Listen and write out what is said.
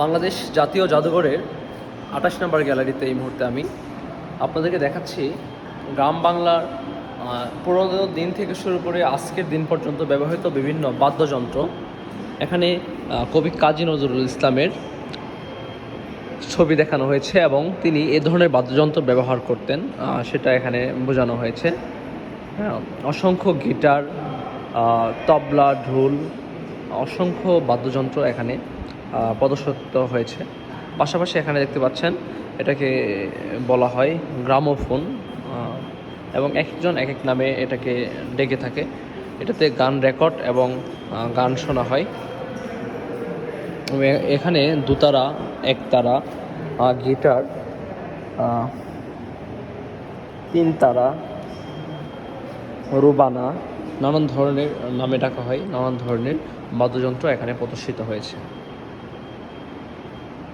বাংলাদেশ জাতীয় জাদুঘরের 28 নম্বর গ্যালারিতে এই মুহূর্তে আমি আপনাদেরকে দেখাচ্ছি গ্রাম বাংলার পুরোনো দিন থেকে শুরু করে আজকের দিন পর্যন্ত ব্যবহৃত বিভিন্ন বাদ্যযন্ত্র। এখানে কবি কাজী নজরুল ইসলামের ছবি দেখানো হয়েছে এবং তিনি এ ধরনের বাদ্যযন্ত্র ব্যবহার করতেন, সেটা এখানে বোঝানো হয়েছে। অসংখ্য গিটার, তবলা, ঢোল, অসংখ্য বাদ্যযন্ত্র এখানে প্রদর্শিত হয়েছে। পাশাপাশি এখানে দেখতে পাচ্ছেন এটাকে বলা হয় গ্রামোফোন, এবং একজন এক এক নামে এটাকে ডেকে থাকে। এটাতে গান রেকর্ড এবং গান শোনা হয়। এখানে দুতারা, একতারা, গিটার, তিন তারা, রুবানা, নানান ধরনের নামে ডাকা হয়, নানান ধরনের বাদ্যযন্ত্র এখানে প্রদর্শিত হয়েছে।